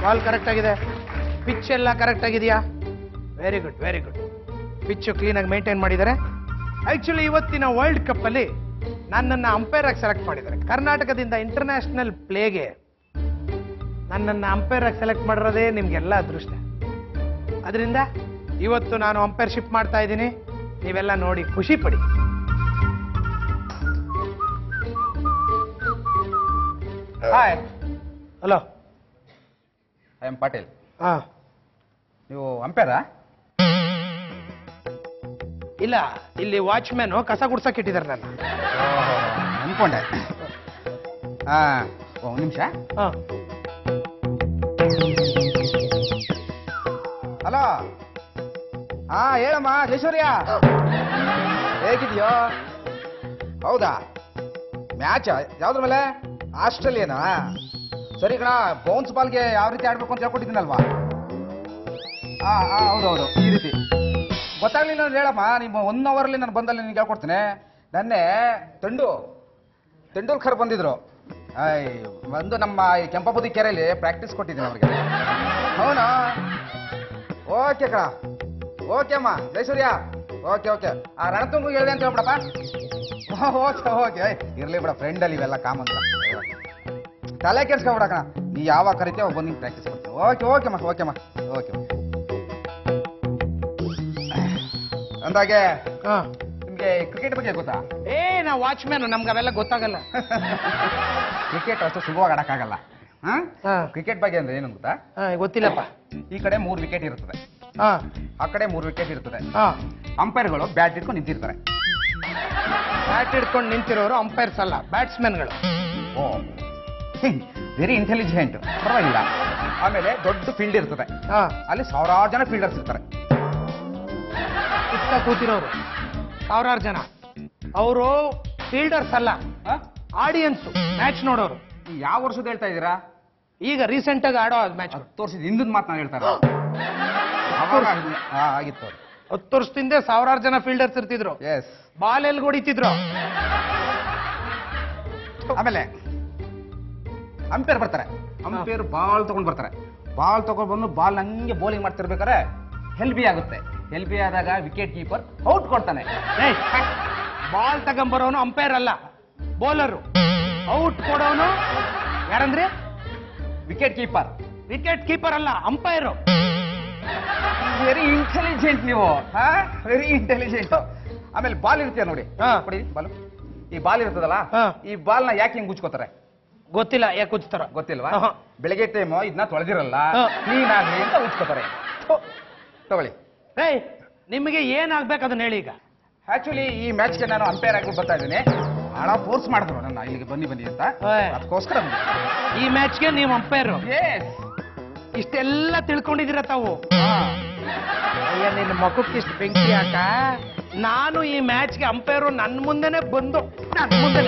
Ball correct ಆಗಿದೆ, pitch ಎಲ್ಲ correct ಆಗಿದೆಯಾ? Very good very good. Pitch ಕ್ಲೀನಾಗಿ ಮೇಂಟೈನ್ ಮಾಡಿದ್ದಾರೆ. ಆಕ್ಚುಲಿ ಇವತ್ತಿನ ವರ್ಲ್ಡ್ ಕಪ್ ಅಲ್ಲಿ ನನ್ನನ್ನು ಅಂಪೈರ್ ಆಗಿ ಸೆಲೆಕ್ಟ್ ಮಾಡಿದ್ದಾರೆ. ಕರ್ನಾಟಕದಿಂದ ಇಂಟರ್ನ್ಯಾಷನಲ್ ಪ್ಲೇಗೆ ನನ್ನನ್ನು ಅಂಪೈರ್ ಆಗಿ ಸೆಲೆಕ್ಟ್ ಮಾಡಿರೋದೇ ನಿಮ್ಗೆಲ್ಲ ಅದೃಷ್ಟ. ಅದರಿಂದ ಇವತ್ತು ನಾನು ಅಂಪೈರ್ಶಿಪ್ ಮಾಡ್ತಾ ಇದ್ದೀನಿ. ನೀವೆಲ್ಲ ನೋಡಿ ಖುಷಿ ಪಡಿ. Hi. Hello, I M Patil. ಹಾ, ನೀವು ಅಂಪೇರಾ? ಇಲ್ಲ, ಇಲ್ಲಿ ವಾಚ್ಮ್ಯಾನ್ ಕಸ ಗುಡ್ಸಕ್ ಇಟ್ಟಿದ್ದಾರೆ ನನ್ನ. ಅನ್ಕೊಂಡೆ. ಒಂದು ನಿಮಿಷ. ಹಾ, ಹಲೋ. ಹೇಳಮ್ಮ ಜೈಶ್ವರ್ಯ, ಹೇಗಿದ್ಯೋ? ಹೌದಾ, ಮ್ಯಾಚ್ ಯಾವ್ದ್ರ ಮೇಲೆ? ಆಸ್ಟ್ರೇಲಿಯಾನಾ? ಸರಿ ಕಣ, ಬೌನ್ಸ್ ಬಾಲ್ಗೆ ಯಾವ ರೀತಿ ಆಡ್ಬೇಕು ಅಂತ ಹೇಳ್ಕೊಟ್ಟಿದ್ದೀನಲ್ವಾ? ಹೌದೌದು, ಈ ರೀತಿ ಗೊತ್ತಾಗ್ಲಿಲ್ಲ ಅಂದ್ರೆ ಹೇಳಮ್ಮ. ನಿಮ್ಮ 1 ಅವರಲ್ಲಿ ನಾನು ಬಂದಲ್ಲಿ ನಿನ್ಗೆ ಹೇಳ್ಕೊಡ್ತೀನಿ. ನನ್ನೆ ತೆಂಡೂಲ್ಕರ್ ಬಂದಿದ್ರು. ಬಂದು ನಮ್ಮ ಈ ಕೆಂಪಬುದ್ಧಿ ಕೆರೆಯಲ್ಲಿ ಪ್ರಾಕ್ಟೀಸ್ ಕೊಟ್ಟಿದ್ದೀನಿ ಅವ್ರಿಗೆ. ಹೌನಾ? ಓಕೆ ಕಣ, ಓಕೆ ಅಮ್ಮ ಜೈಸೂರ್ಯ, ಓಕೆ. ಆ ರಣತುಂಗು ಹೇಳಿದೆ ಅಂತ ಹೇಳ್ಬಿಡಪ್ಪ. ಓಕೆ ಇರ್ಲಿ ಬಿಡ, ಫ್ರೆಂಡಲ್ಲಿ ಇವೆಲ್ಲ ಕಾಮನ್. ತಲೆ ಕೆಡ್ಸ್ಕೊಬಿಡ ಕಣ, ನೀ ಯಾವಾಗ ಕರಿತೀಯ ಅವಾಗ ಬಂದು ಪ್ರಾಕ್ಟೀಸ್ ಕೊಡ್ತೀನಿ. ಓಕೆಮ್ಮ. ಅಂದಾಗೆ ನಿಮ್ಗೆ ಕ್ರಿಕೆಟ್ ಬಗ್ಗೆ ಗೊತ್ತಾ? ನಾ ವಾಚ್ಮ್ಯಾನ್, ನಮ್ಗೆ ಅವೆಲ್ಲ ಗೊತ್ತಾಗಲ್ಲ. ಕ್ರಿಕೆಟ್ ಅಷ್ಟು ಸುಲಭವಾಗಿ ಆಡಕ್ಕಾಗಲ್ಲ. ಕ್ರಿಕೆಟ್ ಬಗ್ಗೆ ಅಂದ್ರೆ ಏನು ಗೊತ್ತಾ? ಗೊತ್ತಿಲ್ಲಪ್ಪ. ಈ ಕಡೆ 3 ವಿಕೆಟ್ ಇರ್ತದೆ, ಆ ಕಡೆ 3 ವಿಕೆಟ್ ಇರ್ತದೆ. ಅಂಪೈರ್ಗಳು ಬ್ಯಾಟ್ ಇಟ್ಕೊಂಡು ನಿಂತಿರ್ತಾರೆ. ಬ್ಯಾಟ್ ಹಿಡ್ಕೊಂಡು ನಿಂತಿರೋರು ಅಂಪೈರ್ಸ್ ಅಲ್ಲ, ಬ್ಯಾಟ್ಸ್ಮನ್ಗಳು. ಓ, ವೆರಿ ಇಂಟೆಲಿಜೆಂಟ್, ಪರವಾಗಿಲ್ಲ. ಆಮೇಲೆ ದೊಡ್ಡ ಫೀಲ್ಡ್ ಇರ್ತದೆ, ಅಲ್ಲಿ 1000 ಜನ ಫೀಲ್ಡರ್ಸ್ ಇರ್ತಾರೆ. ಸುತ್ತ ಕೂತಿರೋರು 1000 ಜನ, ಅವರು ಫೀಲ್ಡರ್ಸ್ ಅಲ್ಲ, ಆಡಿಯನ್ಸ್, ಮ್ಯಾಚ್ ನೋಡೋರು. ಯಾವ ವರ್ಷದ ಹೇಳ್ತಾ ಇದ್ದೀರಾ? ಈಗ ರೀಸೆಂಟ್ ಆಗಿ ಆಡೋ ಮ್ಯಾಚ್. 10 ವರ್ಷದ ಹಿಂದಿನ ಮಾತನ್ನ ಹೇಳ್ತಾರೆ. ಆಗಿತ್ತು. 10 ವರ್ಷದಿಂದ 1000 ಜನ ಫೀಲ್ಡರ್ಸ್ ಇರ್ತಿದ್ರು. ಬಾಲ್ ಎಲ್ಲಿ ಹೊಡಿತಿದ್ರು. ಆಮೇಲೆ ಅಂಪೇರ್ ಬರ್ತಾರೆ. ಅಂಪೇರ್ ಬಾಲ್ ತಗೊಂಡ್ ಬರ್ತಾರೆ. ಬಾಲ್ ತಗೊಂಡ್ ಬಂದು ಬಾಲ್ ಹಂಗೆ ಬೌಲಿಂಗ್ ಮಾಡ್ತಿರ್ಬೇಕಾರೆ ಹೆಲ್ಬಿ ಆಗುತ್ತೆ. ಹೆಲ್ಬಿ ಆದಾಗ ವಿಕೆಟ್ ಕೀಪರ್ ಔಟ್ ಕೊಡ್ತಾನೆ. ಬಾಲ್ ತಗೊಂಬರೋನು ಅಂಪೈರ್ ಅಲ್ಲ, ಬೌಲರು. ಔಟ್ ಕೊಡೋನು ಯಾರಂದ್ರೆ ವಿಕೆಟ್ ಕೀಪರ್. ವಿಕೆಟ್ ಕೀಪರ್ ಅಲ್ಲ, ಅಂಪೈರು. ವೆರಿ ಇಂಟೆಲಿಜೆಂಟ್ ನೀವು, ವೆರಿ ಇಂಟೆಲಿಜೆಂಟ್. ಆಮೇಲೆ ಬಾಲ್ ಇರ್ತೀಯ ನೋಡಿ, ಬಾಲ್. ಈ ಬಾಲ್ ಇರ್ತದಲ್ಲ, ಈ ಬಾಲ್ ನ ಯಾಕೆ ಹಿಂಗ್ ಗುಚ್ಕೋತಾರೆ? ಗೊತ್ತಿಲ್ಲ, ಯಾಕೆ ಉಚ್ತಾರ ಗೊತ್ತಿಲ್ವಾ? ಬೆಳಗ್ಗೆ ಟೈಮ್ ಇದನ್ನ ತೊಳೆದಿರಲ್ಲ, ಕ್ಲೀನ್ ಆಗ್ಲಿ ಅಂತ ಉಚ್ಕೋತಾರೆ. ತಗೊಳ್ಳಿ. ನಿಮಗೆ ಏನಾಗ್ಬೇಕು ಅದನ್ನ ಹೇಳಿ. ಈಗ ಆಕ್ಚುಲಿ ಈ ಮ್ಯಾಚ್ಗೆ ನಾನು ಅಂಪೈರ್ ಆಗಿ ಬರ್ತಾ ಇದ್ದೀನಿ. ಬಹಳ ಫೋರ್ಸ್ ಮಾಡಿದ್ರು ನನ್ನ ಇಲ್ಲಿಗೆ ಬನ್ನಿ ಅಂತ, ಅದಕ್ಕೋಸ್ಕರ ಈ ಮ್ಯಾಚ್ಗೆ ನೀವು ಅಂಪೈರು. ಇಷ್ಟೆಲ್ಲ ತಿಳ್ಕೊಂಡಿದ್ದೀರ ತಾವು. ಅಯ್ಯ, ನಿನ್ನ ಮಗುಕ್ಕೆ ಇಷ್ಟು ಬೆಂಕಿ ಯಾಕ? ನಾನು ಈ ಮ್ಯಾಚ್ಗೆ ಅಂಪೈರು ನನ್ನ ಮುಂದೆನೆ ಬಂದು ನನ್ನ ಮುಂದೆ